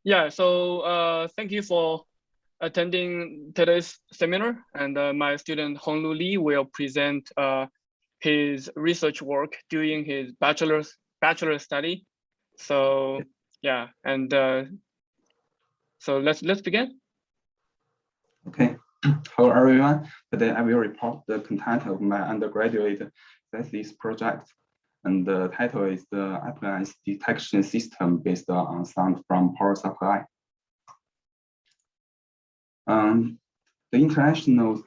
Yeah, so thank you for attending today's seminar. And my student Honglu Li will present his research work during his bachelor study. So yeah, and so let's begin. Okay. Hello, everyone. Today I will report the content of my undergraduate thesis project. And the title is the Appliance detection system based on sound from power supply. The Internet of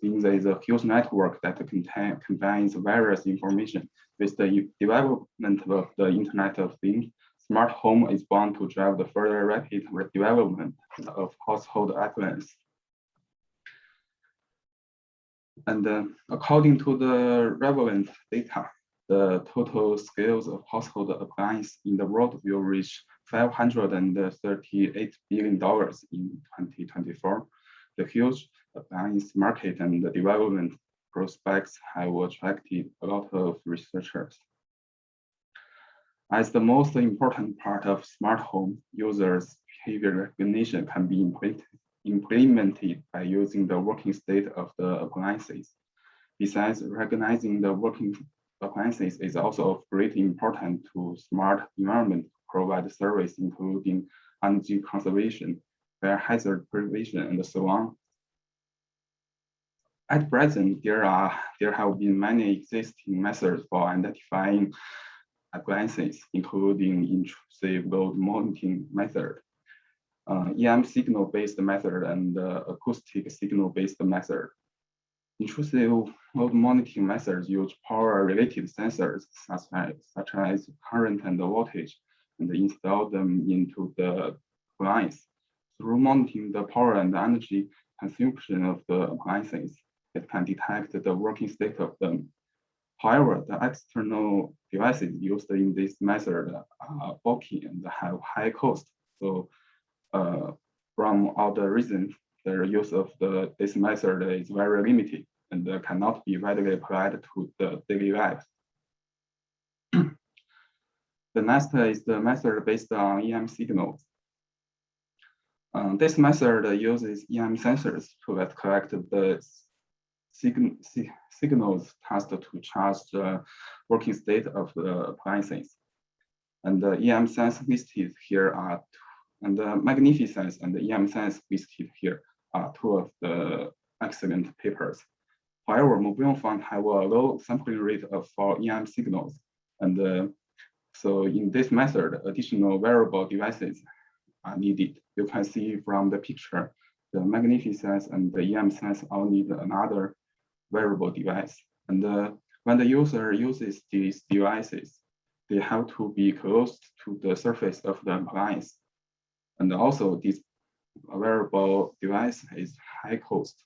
Things is a huge network that combines various information. With the development of the Internet of Things, smart home is bound to drive the further rapid development of household appliances. And according to the relevant data, the total scales of household appliances in the world will reach $538 billion in 2024. The huge appliance market and the development prospects have attracted a lot of researchers. As the most important part of smart home, users' behavior recognition can be implemented by using the working state of the appliances. Besides, recognizing the working appliances is also of great importance to smart environment to provide service, including energy conservation, fire hazard prevention, and so on. At present, there have been many existing methods for identifying appliances, including intrusive load monitoring method, EM signal-based method, and acoustic signal-based method. Intrusive load monitoring methods use power-related sensors such as current and voltage, and install them into the appliance. Through monitoring the power and energy consumption of the appliances, it can detect the working state of them. However, the external devices used in this method are bulky and have high cost. So from other reasons, the use of this method is very limited and cannot be widely applied to the daily life. The next is the method based on EM signals. This method uses EM sensors to collect the signals tasked to charge the working state of the appliances. And the EM sense listed here are, and the magnificence and the EM sense listed here are two of the excellent papers. However, mobile phones have a low sampling rate for EM signals. And so in this method, additional wearable devices are needed. You can see from the picture, the magnificence and the EM sense all need another wearable device. And when the user uses these devices, they have to be close to the surface of the appliance. And also this wearable device is high cost.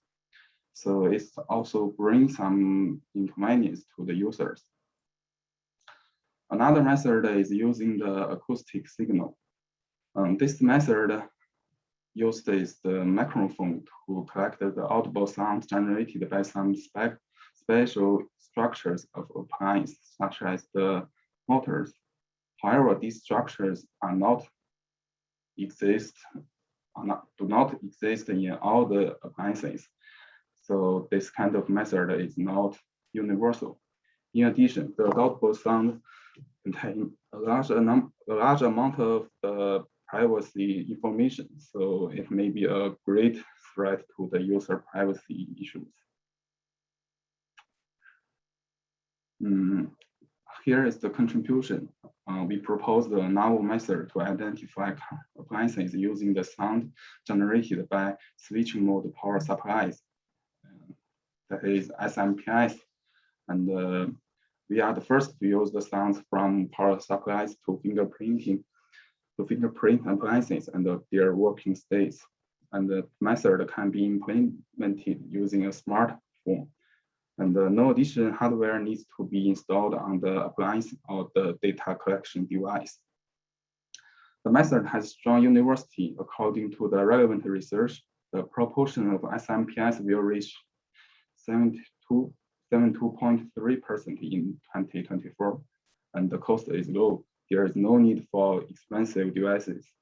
So it also brings some inconvenience to the users. Another method is using the acoustic signal. This method uses the microphone to collect the audible sound generated by some special structures of appliance, such as the motors. However, these structures do not exist in all the appliances. So this kind of method is not universal. In addition, the audible sound contains a large amount of privacy information, so it may be a great threat to the user privacy issues. Here is the contribution. We proposed a novel method to identify appliances using the sound generated by switching mode power supplies. That is SMPS. And we are the first to use the sounds from power supplies to fingerprint appliances and their working states. And the method can be implemented using a smartphone. And no additional hardware needs to be installed on the appliance or the data collection device. The method has strong universality. According to the relevant research, the proportion of SMPS will reach 72.3% in 2024, and the cost is low. There is no need for expensive devices.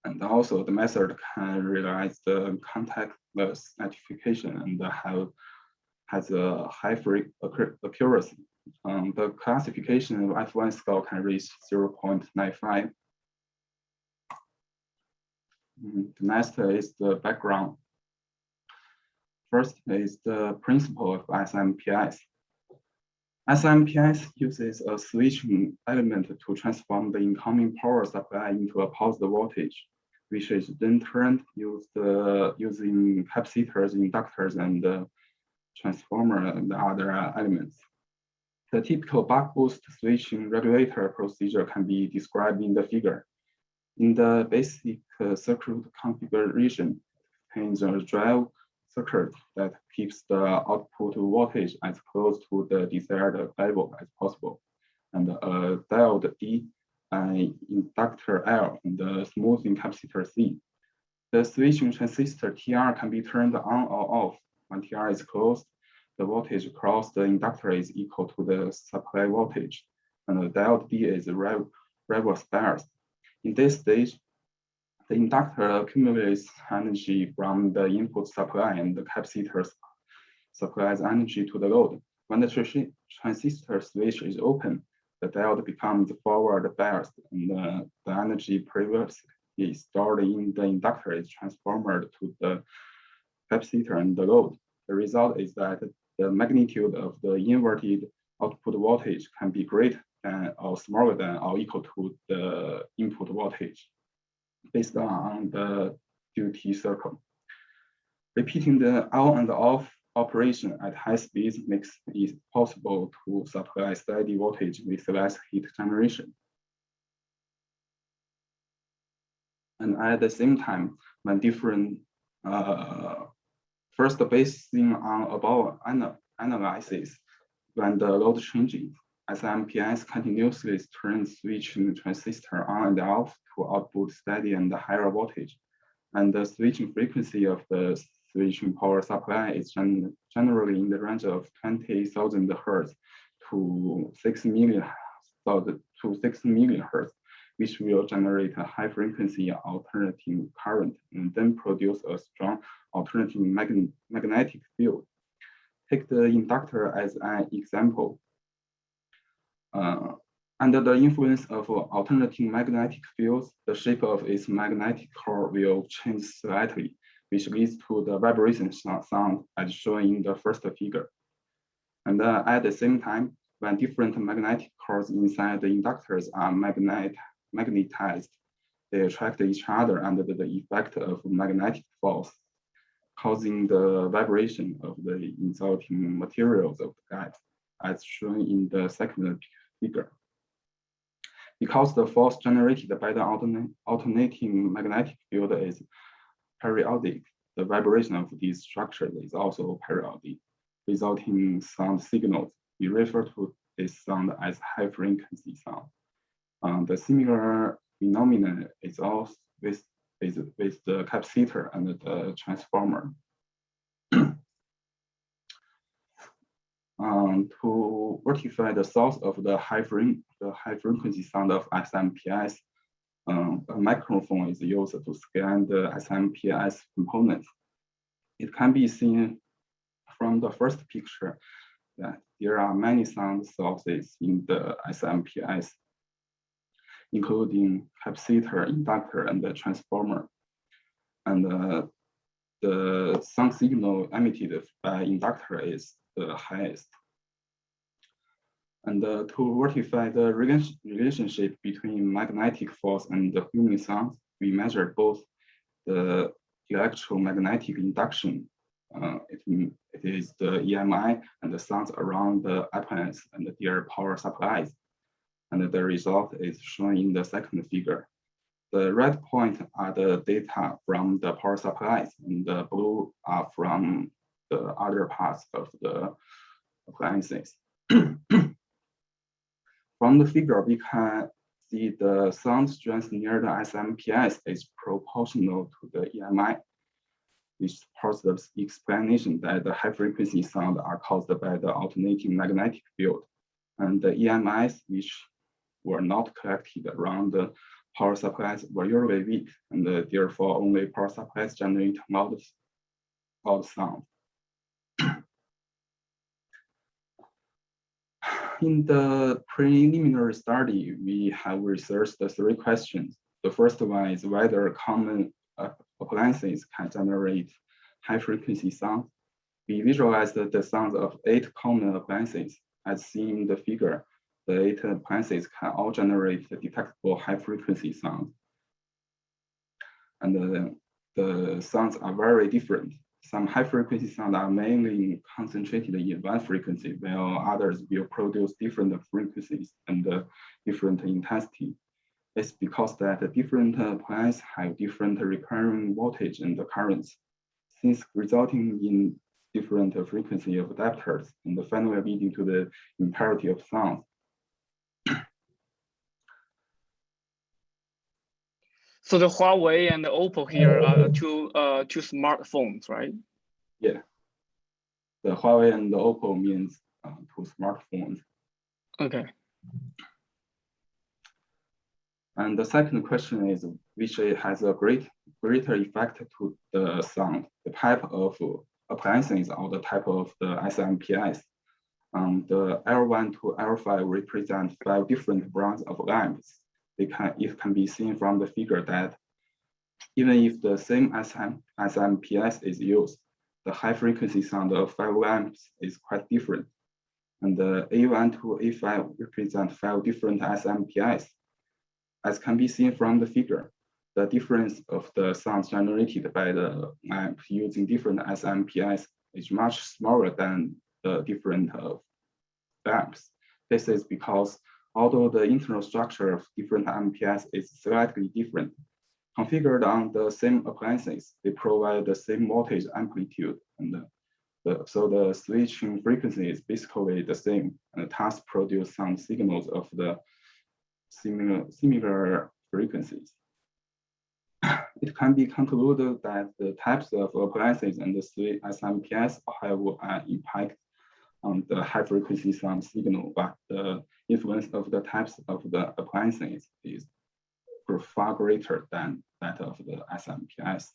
And also the method can realize the contactless identification and has a high accuracy. The classification of F1 score can reach 0.95. The next is the background. First is the principle of SMPS. SMPS uses a switching element to transform the incoming power supply into a positive voltage, which is then turned using capacitors, inductors, and transformer and other elements. The typical buck boost switching regulator procedure can be described in the figure. In the basic circuit configuration, contains a drive circuit that keeps the output voltage as close to the desired level as possible, and a diode D, an inductor L, and a smoothing capacitor C. The switching transistor TR can be turned on or off. When TR is closed, the voltage across the inductor is equal to the supply voltage, and the diode D is reverse biased. In this stage, the inductor accumulates energy from the input supply, and the capacitor supplies energy to the load. When the transistor switch is open, the diode becomes forward biased, and the energy previously stored in the inductor is transformed to the capacitor and the load. The result is that the magnitude of the inverted output voltage can be greater than or smaller than or equal to the input voltage based on the duty cycle. Repeating the on and off operation at high speeds makes it possible to supply steady voltage with less heat generation. And at the same time, when different, first basing on above analysis, when the load changes, SMPS continuously turns switching transistor on and off to output steady and higher voltage. And the switching frequency of the switching power supply is generally in the range of 20,000 Hertz to 6 million Hertz, which will generate a high frequency alternating current and then produce a strong alternating magnetic field. Take the inductor as an example. Under the influence of alternating magnetic fields, the shape of its magnetic core will change slightly, which leads to the vibration sound as shown in the first figure. And at the same time, when different magnetic cores inside the inductors are magnetized, they attract each other under the effect of magnetic force, causing the vibration of the resulting materials of the guide, as shown in the second figure. Because the force generated by the alternating magnetic field is periodic, the vibration of these structures is also periodic, resulting sound signals. We refer to this sound as high frequency sound. The similar phenomenon is also with the capacitor and the transformer. To verify the source of the high frequency sound of SMPS, a microphone is used to scan the SMPS components. It can be seen from the first picture that there are many sound sources in the SMPS, including capacitor, inductor, and the transformer. And the sound signal emitted by inductor is the highest. And to verify the relationship between magnetic force and the human sound, we measure both the electromagnetic induction, it is the EMI, and the sounds around the appliance and their power supplies. And the result is shown in the second figure. The red point are the data from the power supplies, and the blue are from the other parts of the appliances. From the figure, we can see the sound strength near the SMPS is proportional to the EMI, which supports the explanation that the high frequency sound are caused by the alternating magnetic field. And the EMIs, which were not collected around the power supplies were usually weak, and therefore only power supplies generate loud sound. In the preliminary study, we have researched the 3 questions. The first one is whether common appliances can generate high-frequency sound. We visualized the sounds of 8 common appliances. As seen in the figure, the 8 appliances can all generate detectable high-frequency sound. And the sounds are very different. Some high-frequency sounds are mainly concentrated in one frequency, while others will produce different frequencies and different intensity. It's because that different appliances have different recurring voltage and currents, since resulting in different frequency of adapters and finally leading to the imparity of sound. So the Huawei and the Oppo here are two smartphones, right? Yeah. The Huawei and the Oppo means 2 smartphones. Okay. And the second question is which has a greater effect to the sound, the type of appliances or the type of the SMPS. The L1 to L5 represent 5 different brands of lamps. It can be seen from the figure that even if the same SMPS is used, the high frequency sound of 5 lamps is quite different. And the A1 to A5 represent 5 different SMPS. As can be seen from the figure, the difference of the sounds generated by the lamp using different SMPS is much smaller than the different lamps. This is because although the internal structure of different MPS is slightly different, configured on the same appliances, they provide the same voltage amplitude, and so the switching frequency is basically the same, and thus produce some signals of the similar frequencies. It can be concluded that the types of appliances and the 3 SMPS have an impact on the high frequency sound signal, but the influence of the types of the appliances is far greater than that of the SMPS.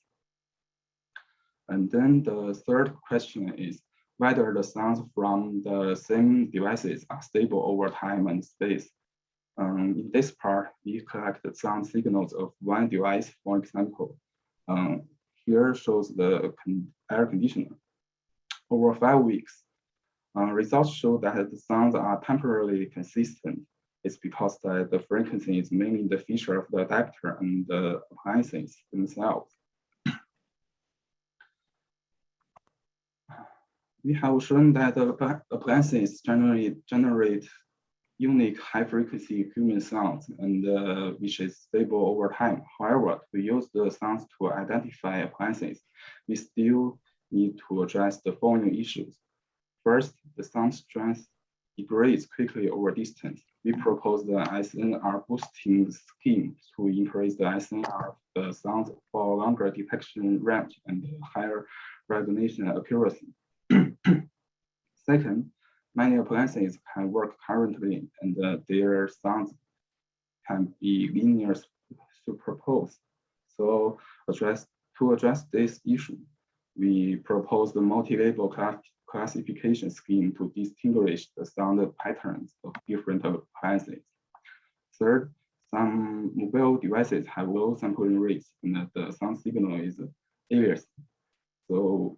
And then the third question is whether the sounds from the same devices are stable over time and space. In this part, we collect the sound signals of one device, for example. Here shows the air conditioner. Over 5 weeks, results show that the sounds are temporarily consistent. It's because the frequency is mainly the feature of the adapter and the appliances themselves. We have shown that the appliances generally generate unique high-frequency human sounds, and which is stable over time. However, to use the sounds to identify appliances, we still need to address the following issues. First, the sound strength degrades quickly over distance. We propose the SNR boosting scheme to increase the SNR of the sound for longer detection range and higher resonation accuracy. Second, many appliances can work currently, and their sounds can be linear superposed. So to address this issue, we propose the multi-label classification scheme to distinguish the sound patterns of different appliances. Third, some mobile devices have low sampling rates, and the sound signal is alias. So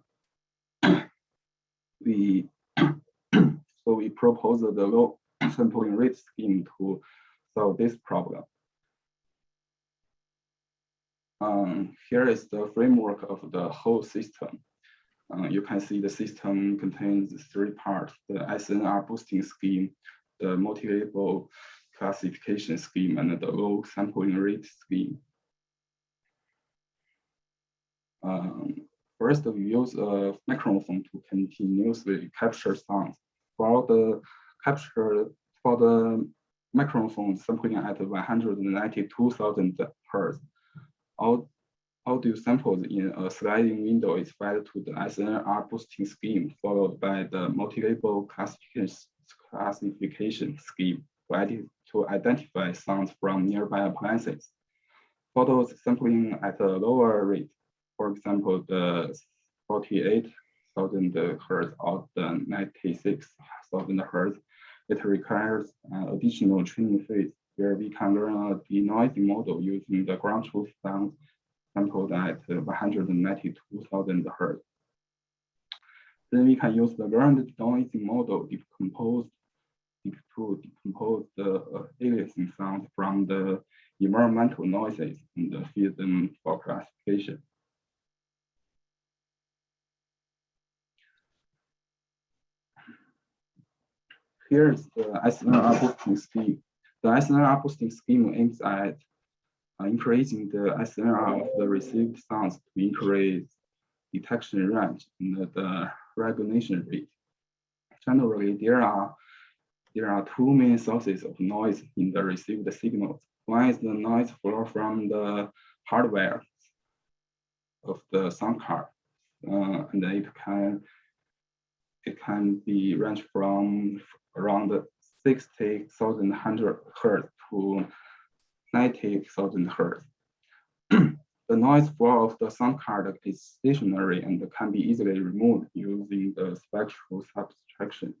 we propose the low sampling rate scheme to solve this problem. Here is the framework of the whole system. You can see the system contains 3 parts: the SNR boosting scheme, the multi-label classification scheme, and the low sampling rate scheme. First, we use a microphone to continuously capture sounds. For the microphone sampling at 192,000 Hz, audio samples in a sliding window is fed to the SNR boosting scheme, followed by the multi-label classification scheme to identify sounds from nearby appliances. photos sampling at a lower rate. For example, the 48,000 Hertz or the 96,000 Hertz, it requires an additional training phase where we can learn a denoising model using the ground truth sound sampled at 192,000 Hertz. Then we can use the learned denoising model to decompose the aliasing sound from the environmental noises and feed them for classification. Here is the SNR boosting scheme. The SNR boosting scheme aims at increasing the SNR of the received sounds to increase detection range and the recognition rate. Generally, there are two main sources of noise in the received signals. One is the noise flow from the hardware of the sound card, and it can be ranged from around 60,000 Hertz to 90,000 Hertz. The noise flow of the sound card is stationary and can be easily removed using the spectral subtraction.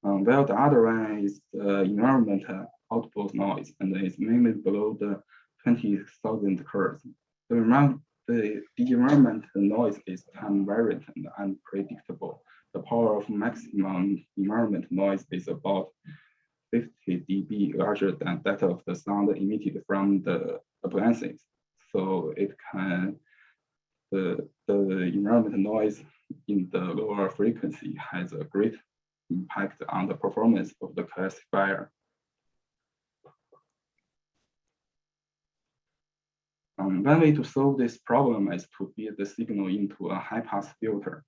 While the other one is the environmental output noise, and it's mainly below the 20,000 Hertz. The environmental noise is time variant and unpredictable. The power of maximum environmental noise is about 50 dB larger than that of the sound emitted from the appliances. So it can, the environmental noise in the lower frequency has a great impact on the performance of the classifier. One way to solve this problem is to feed the signal into a high-pass filter.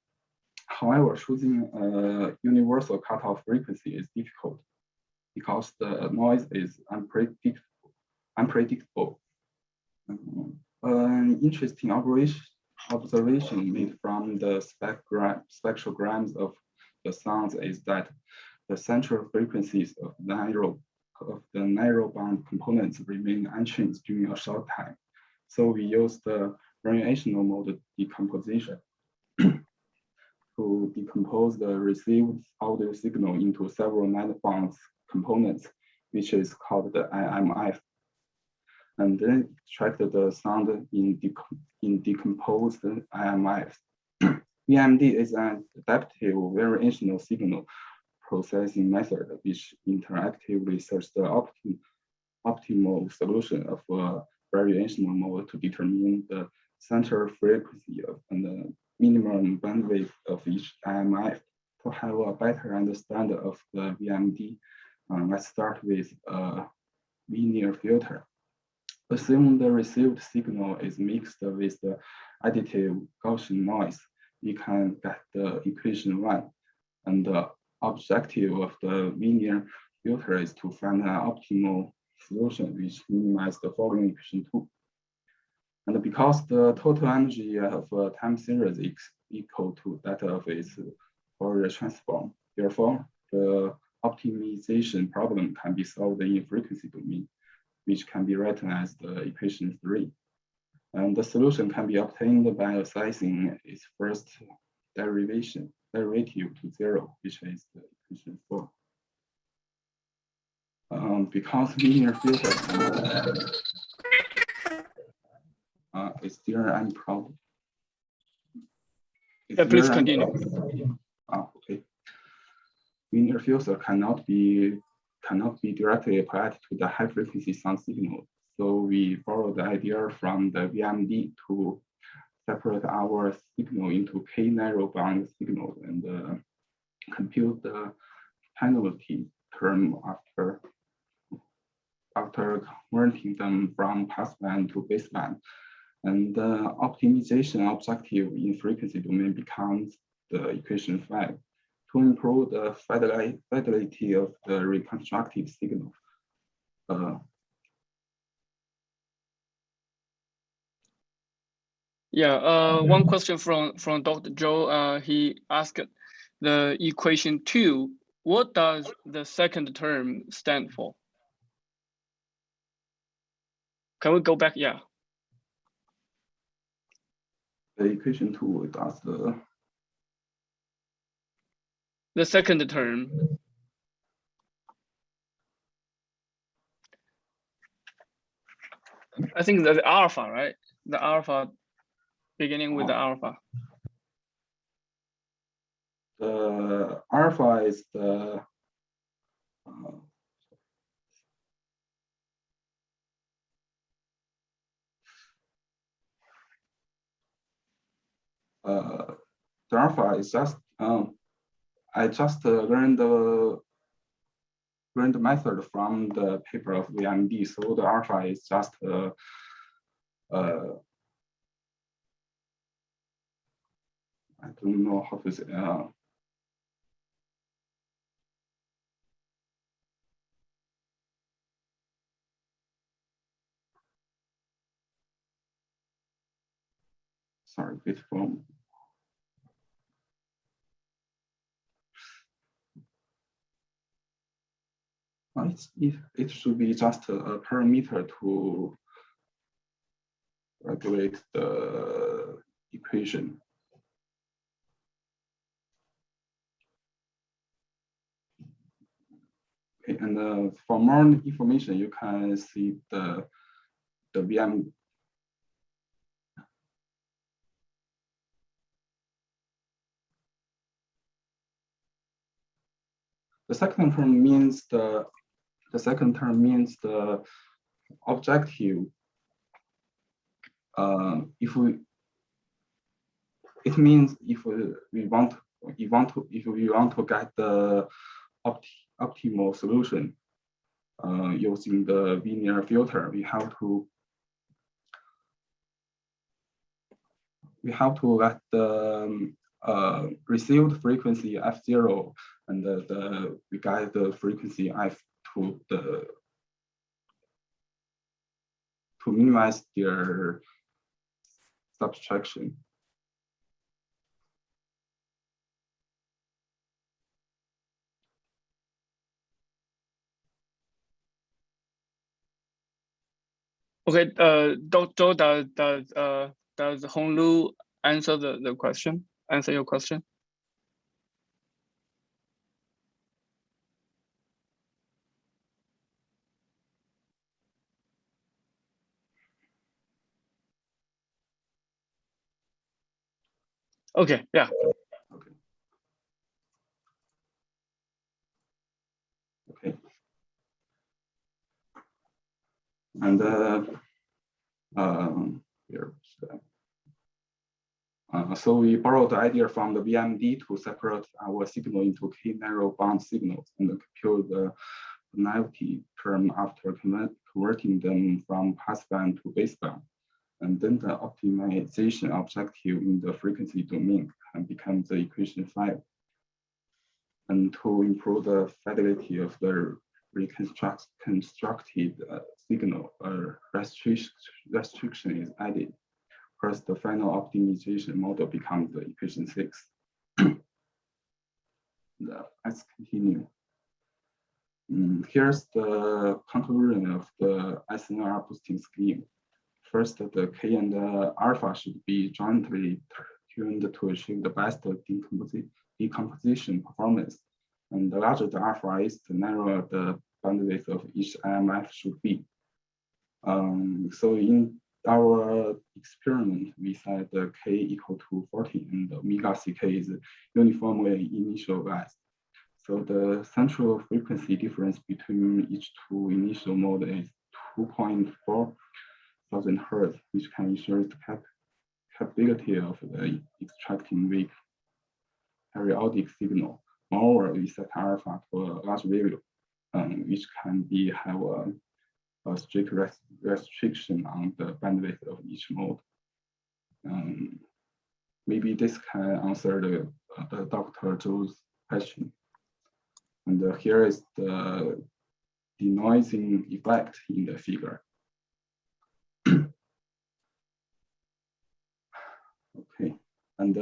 However, choosing a universal cutoff frequency is difficult because the noise is unpredictable. An interesting observation made from the spectrograms of the sounds is that the central frequencies of the narrowband components remain unchanged during a short time. So we use the variational mode decomposition to decompose the received audio signal into several narrowband components, which is called the IMF, and then extract the sound in decomposed IMF. VMD is an adaptive variational signal processing method which interactively searches the optimal solution of a variational mode to determine the center frequency and the minimum bandwidth of each IMF. To have a better understanding of the VMD, let's start with a linear filter. Assume the received signal is mixed with the additive Gaussian noise. We can get the equation 1. And the objective of the linear filter is to find an optimal solution which minimizes the following equation 2. And because the total energy of a time series is equal to that of its Fourier transform, therefore, the optimization problem can be solved in frequency domain, which can be written as the equation 3. And the solution can be obtained by assessing its first derivative to 0, which is the equation 4. Because linear filter is there any problem? Yeah, please continue. Okay. Linear filter cannot be directly applied to the high frequency sound signal. So we borrow the idea from the VMD to separate our signal into K narrowband signals and compute the penalty term after converting them from passband to baseband. And the optimization objective in frequency domain becomes the equation 5 to improve the fidelity of the reconstructed signal. One question from Dr. Zhou. He asked the equation 2, what does the second term stand for? Can we go back? Yeah. The equation 2 does the second term. I think the alpha, right? The alpha beginning with the alpha. The alpha is the alpha is just I just learned the method from the paper of VMD. So the alpha is just I don't know how to say. Sorry, wait from. It should be just a parameter to regulate the equation. Okay, and for more information, you can see the VM. The second term means the objective. It means if we want to get the optimal solution using the linear filter, we have to let the received frequency f0 and we guide the frequency f to minimize their subtraction. Okay, Dr. does Honglu answer the question? Answer your question? Okay, yeah. Okay. Okay. And here. So we borrowed the idea from the VMD to separate our signal into k narrow band signals and compute the naivety term after converting them from passband to baseband. And then the optimization objective in the frequency domain can become the equation 5. And to improve the fidelity of the reconstructed signal, restriction is added. First, the final optimization model becomes the equation 6. Let's continue. Here's the conclusion of the SNR boosting scheme. First, the K and the alpha should be jointly tuned to achieve the best decomposition performance. And the larger the alpha is, the narrower the bandwidth of each IMF should be. So in our experiment, we set the K equal to 40 and the omega CK is uniformly initialized. So the central frequency difference between each two initial modes is 2.4 thousand hertz, which can ensure the capability of the extracting weak periodic signal. Moreover, we set alpha to a large value, which can have a strict restriction on the bandwidth of each mode. Maybe this can answer the Dr. Zhou's question. And here is the denoising effect in the figure. Okay, and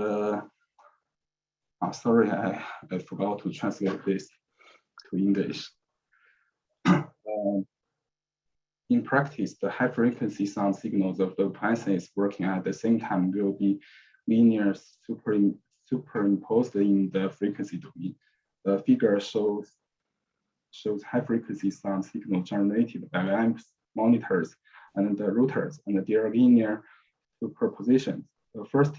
sorry, I forgot to translate this to English. in practice, the high frequency sound signals of the appliances working at the same time will be linear superimposed in the frequency domain. The figure shows high frequency sound signal generated by lamps, monitors, and the routers, and their linear superpositions. The first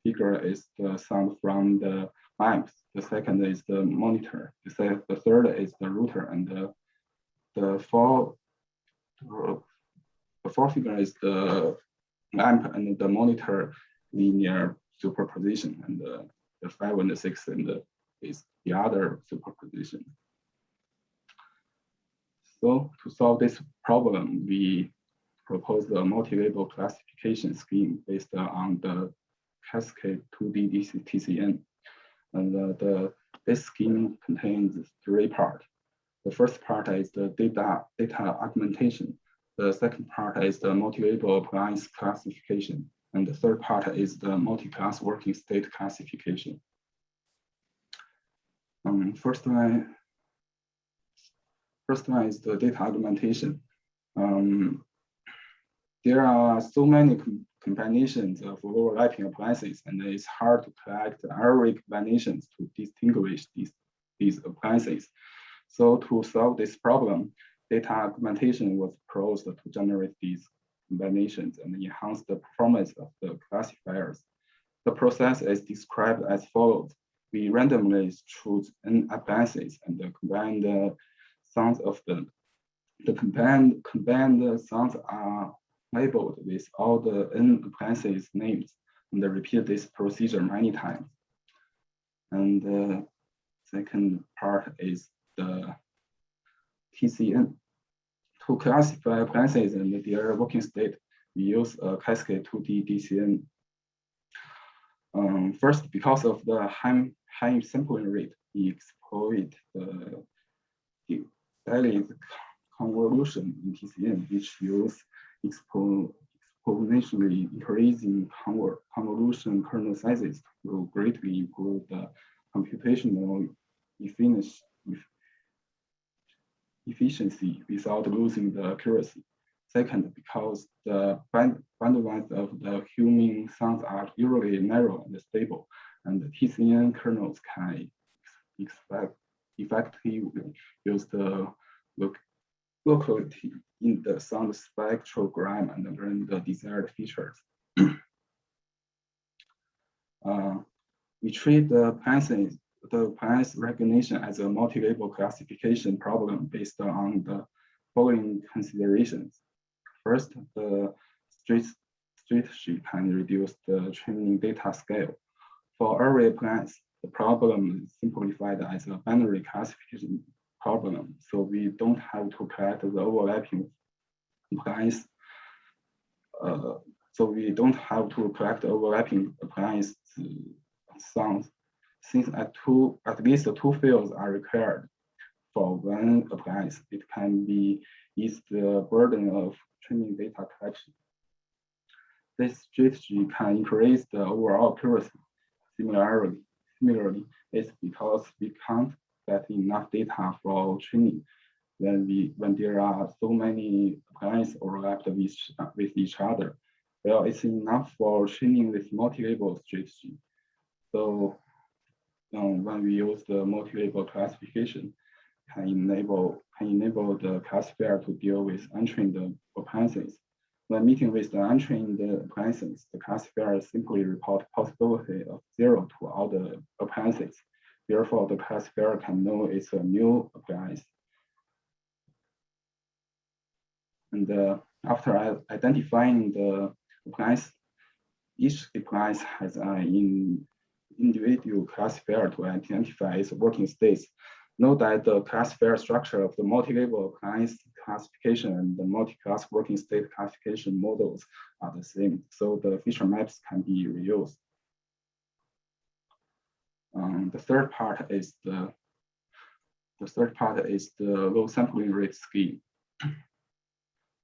figure is the sound from the lamps. The second is the monitor. The third is the router, and the fourth figure is the lamp and the monitor linear superposition, and the 5 and the 6 is the other superposition. So to solve this problem, we proposed a multi-label classification scheme based on the Cascade 2D TCN. And this scheme contains 3 parts. The first part is the data augmentation. The second part is the multi-label appliance classification. And the third part is the multi-class working state classification. First one is the data augmentation. There are so many combinations of overlapping appliances, and it's hard to collect array combinations to distinguish these appliances. So to solve this problem, data augmentation was proposed to generate these combinations and enhance the performance of the classifiers. The process is described as follows. We randomly choose n appliances and combine the sounds of them. The combined sounds are labeled with all the n appliances names and repeat this procedure many times. And the second part is the TCN. To classify appliances and their working state, we use a Cascade 2D TCN. First, because of the high sampling rate, we exploit the daily convolution in TCN, which use exponentially increasing convolution kernel sizes to greatly improve the computational efficiency without losing the accuracy. Second, because the bandwidth of the human sounds are usually narrow and stable, and the TCN kernels can effectively use the locality in the sound spectrogram and learn the desired features. We treat the appliance recognition as a multi-label classification problem based on the following considerations. First, the strategy can reduce the training data scale. For array appliance, the problem is simplified as a binary classification problem, so we don't have to collect the overlapping appliance. Sounds, since at least 2 fields are required for one appliance. It can ease the burden of training data collection. This strategy can increase the overall accuracy. Similarly, it's because we can't get enough data for training when there are so many appliances overlapped with each other. Well, it's enough for training with multi-label strategy. So when we use the multi-label classification, can enable the classifier to deal with untrained appliances. When meeting with the untrained appliances, the classifier simply report possibility of 0 to all the appliances. Therefore, the classifier can know it's a new appliance. And after identifying the appliance, each appliance has an individual classifier to identify its working states. Note that the classifier structure of the multi-label appliance classification and the multi-class working state classification models are the same, so the feature maps can be reused. The third part is the low sampling rate scheme.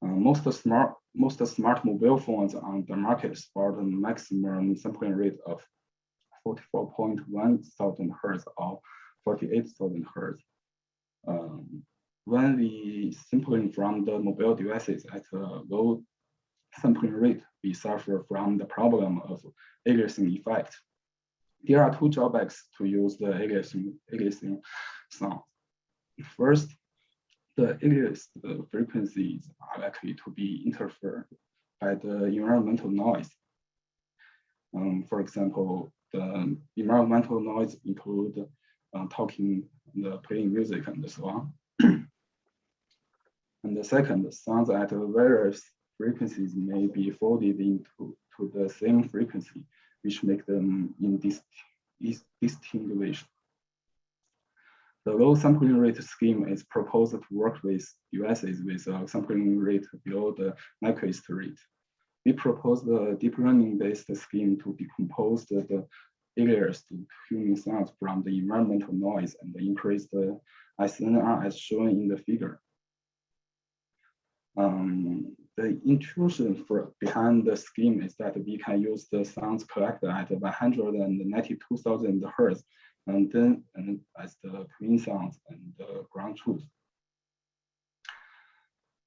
Most smart mobile phones on the market support a maximum sampling rate of 44.1 thousand hertz or 48,000 hertz. when we sampling from the mobile devices at a low sampling rate, we suffer from the problem of aliasing effect. There are two drawbacks to use the aliasing sound. First, the aliased frequencies are likely to be interfered by the environmental noise. For example, the environmental noise include talking, playing music, and so on. And the second, sounds at various frequencies may be folded into the same frequency, which make them indistinguishable. The low sampling rate scheme is proposed to work with devices with a sampling rate below the Nyquist rate. We propose the deep learning-based scheme to decompose the aliased human sounds from the environmental noise and increase the SNR as shown in the figure. The intuition behind the scheme is that we can use the sounds collected at 192,000 Hertz and then as the clean sounds and the ground truth.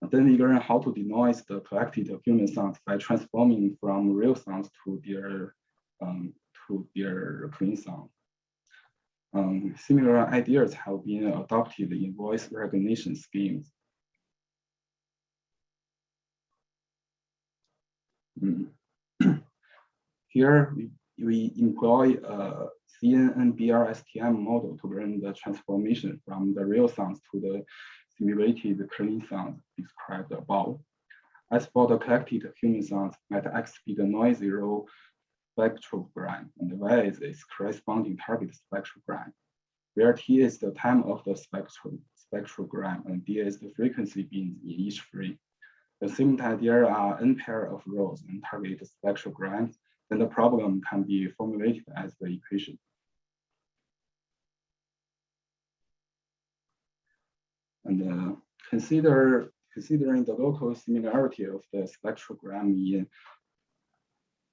And then we learn how to denoise the collected human sounds by transforming from real sounds to their clean sound. Similar ideas have been adopted in voice recognition schemes. Here we employ a CNN BRSTM model to learn the transformation from the real sounds to the simulated clean sounds described above. As for the collected human sounds, let X be the noise zero spectrogram and Y is its corresponding target spectrogram, where T is the time of the spectrogram and D is the frequency bins in each frame. Assuming that there are n pair of rows and target spectrograms, then the problem can be formulated as the equation. And considering the local similarity of the spectrogram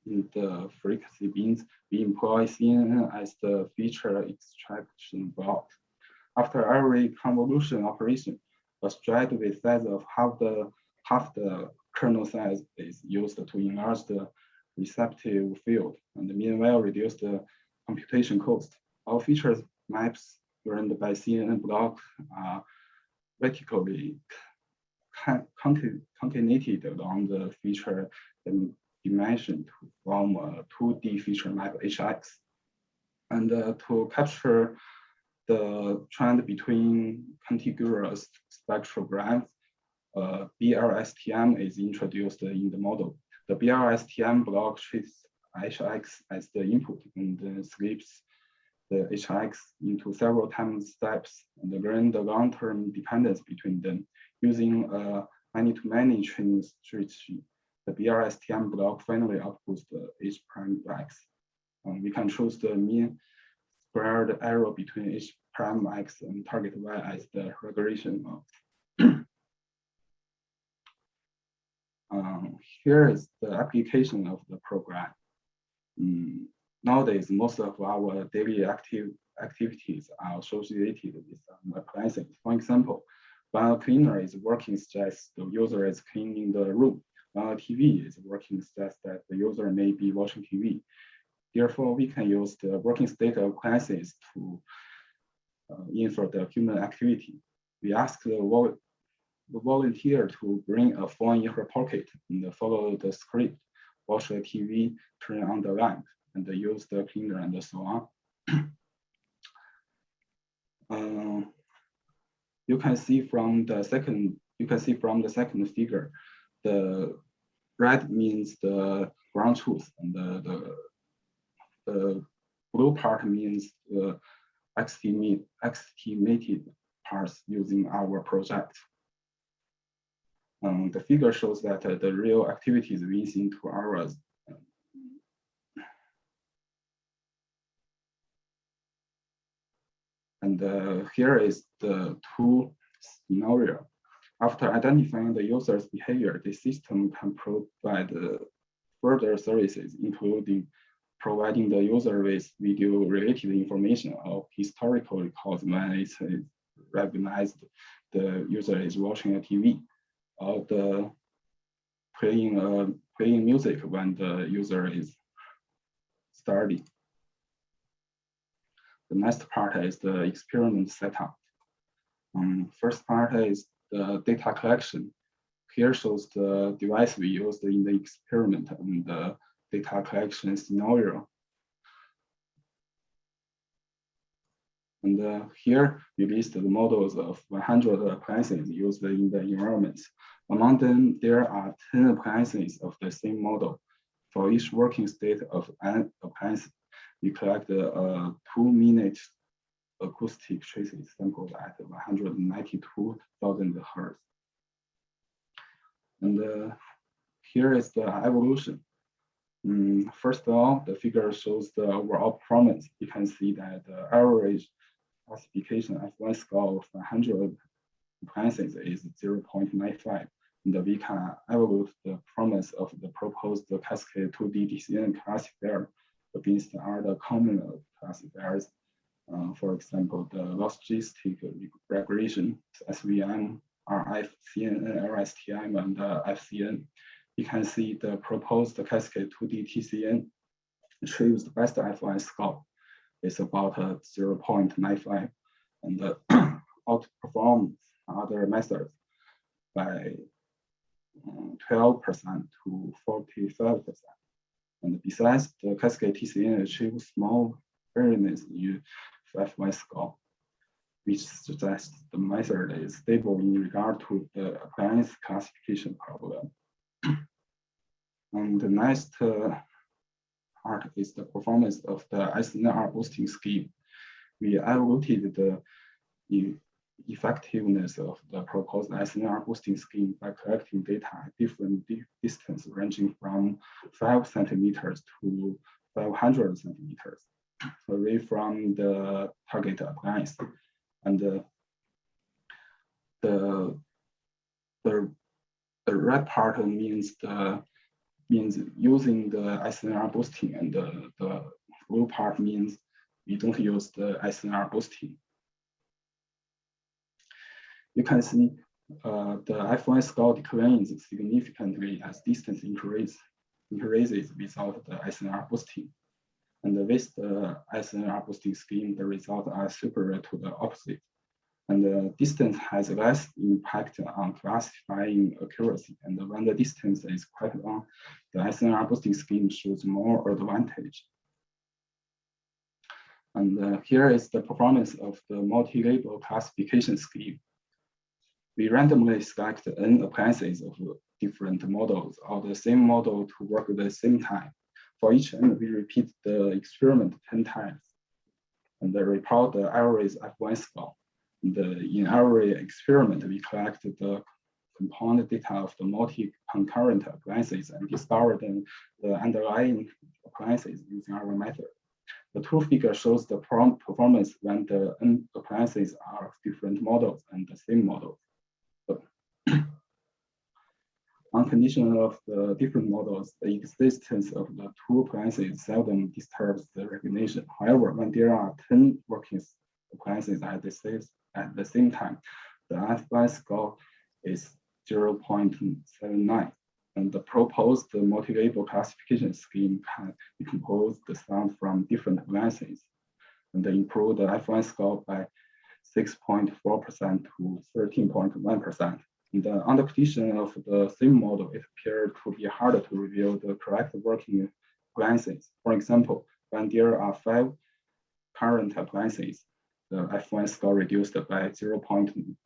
in the frequency bins, we employ CNN as the feature extraction block. After every convolution operation, a stride with size of half the kernel size is used to enlarge the receptive field and meanwhile reduce the computation cost. All features maps learned by CNN block are vertically concatenated along the feature dimension to form a 2D feature map HX. And to capture the trend between contiguous spectrograms, BRSTM is introduced in the model. The BRSTM block treats HX as the input and then slips the HX into several time steps and learn the long-term dependence between them. Using a many-to-many training strategy, the BRSTM block finally outputs the H prime X. We can choose the mean squared error between H prime X and target Y as the regression of. Here is the application of the program. Nowadays, most of our daily activities are associated with appliances. For example, when a cleaner is working stress, the user is cleaning the room. When a TV is working stress, that the user may be watching TV. Therefore, we can use the working state of appliances to infer the human activity. We ask the volunteer to bring a phone in her pocket and follow the script, watch the TV, turn on the lamp, and use the cleaner and so on. You can see from the second figure, the red means the ground truth, and the blue part means the estimated parts using our project. The figure shows that the real activity is within 2 hours. And here is the two scenario. After identifying the user's behavior, the system can provide further services, including providing the user with video-related information or historical records when it is recognize the user is watching a TV, or the playing music when the user is studying. The next part is the experiment setup. First part is the data collection. Here shows the device we used in the experiment and the data collection scenario. And here we list the models of 100 appliances used in the environments. Among them, there are 10 appliances of the same model. For each working state of an appliance, we collect a 2-minute acoustic traces sample at 192,000 Hertz. And here is the evolution. First of all, the figure shows the overall performance. You can see that the average classification F1 score of 100 appliances is 0.95. And we can evaluate the performance of the proposed Cascade 2D DCN classifier against other common classifiers. For example, the logistic regression, SVM, RF, CNN, LSTM, and FCN. You can see the proposed Cascade 2D TCN achieves the best F1 score. It's about 0.95 and outperforms other methods by 12% to 45%. And besides, the Cascade TCN achieves small variance in F1 score, which suggests the method is stable in regard to the appliance classification problem. And the next part is the performance of the SNR boosting scheme. We evaluated the effectiveness of the proposed SNR boosting scheme by collecting data at different distance ranging from 5 centimeters to 500 centimeters away from the target appliance. And the red part means using the SNR boosting, and the blue part means we don't use the SNR boosting. You can see the F1 score declines significantly as distance increases without the SNR boosting. And with the SNR boosting scheme, the results are superior to the opposite. And the distance has less impact on classifying accuracy. And when the distance is quite long, the SNR boosting scheme shows more advantage. And here is the performance of the multi-label classification scheme. We randomly select n appliances of different models or the same model to work at the same time. For each n, we repeat the experiment 10 times and report the average F1 score. In every experiment, we collect the component data of the multi-concurrent appliances and discover the underlying appliances using our method. The two figure shows the performance when the n appliances are of different models and the same model. On condition of the different models, the existence of the two appliances seldom disturbs the recognition. However, when there are 10 working appliances at the same time, the F1 score is 0.79. And the proposed multi-label classification scheme can decompose the sound from different appliances and improve the F1 score by 6.4% to 13.1%. Under condition of the same model, it appeared to be harder to reveal the correct working appliances. For example, when there are 5 current appliances, the F1 score reduced by 0.21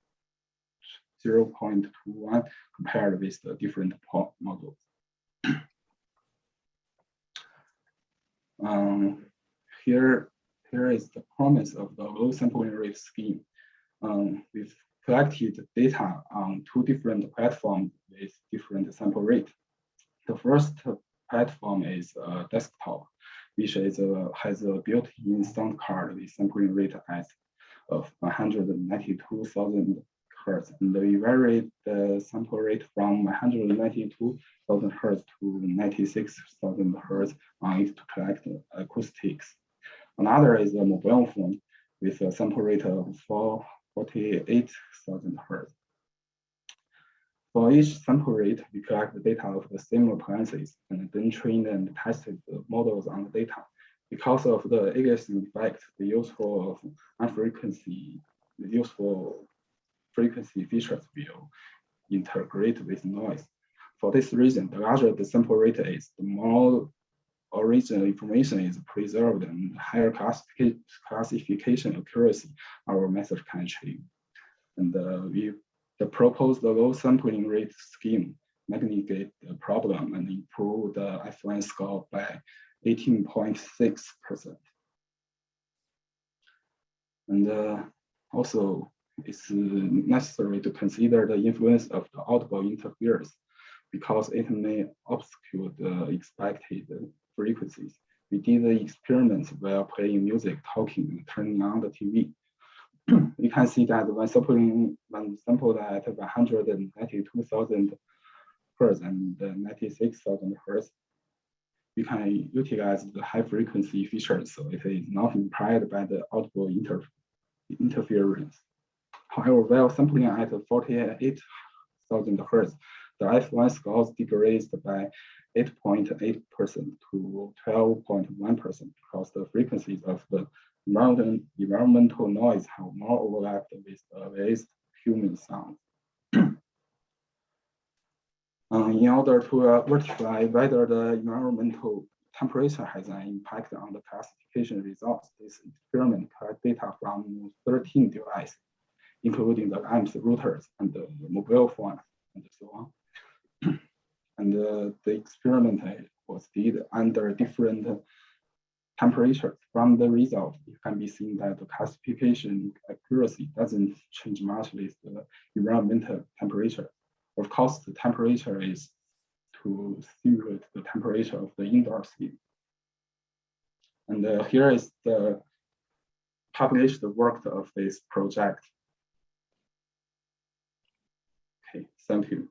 compared with the different models. Here is the promise of the low sampling rate scheme. We've collected data on 2 different platforms with different sample rate. The first platform is desktop, which has a built-in sound card with sampling rate of 192,000 Hertz. And we varied the sample rate from 192,000 Hertz to 96,000 Hertz on it to collect acoustics. Another is a mobile phone with a sample rate of 48,000 Hz. For each sample rate, we collect the data of the same appliances and then train and tested the models on the data. Because of the aliasing effect, the useful frequency features will integrate with noise. For this reason, the larger the sample rate is, the more original information is preserved and higher classification accuracy our method can achieve. And we proposed the low sampling rate scheme mitigate the problem and improve the Appliance score by 18.6%. And also, it's necessary to consider the influence of the audible interference because it may obscure the expected frequencies. We did the experiments while playing music, talking, and turning on the TV. You can see that when sampled at 192,000 Hz and 96,000 Hz, we can utilize the high frequency features, so it is not impaired by the audible interference. However, while sampling at 48,000 Hz, the F1 scores decreased by 8.8% to 12.1% because the frequencies of the environmental noise have more overlapped with the raised human sound. In order to verify whether the environmental temperature has an impact on the classification results, this experiment collects data from 13 devices, including the amps, routers, and the mobile phone, and so on. And the experiment was did under different temperatures. From the result, it can be seen that the classification accuracy doesn't change much with the environmental temperature. Of course, the temperature is to simulate the temperature of the indoor scheme. And here is the published work of this project. Okay, thank you.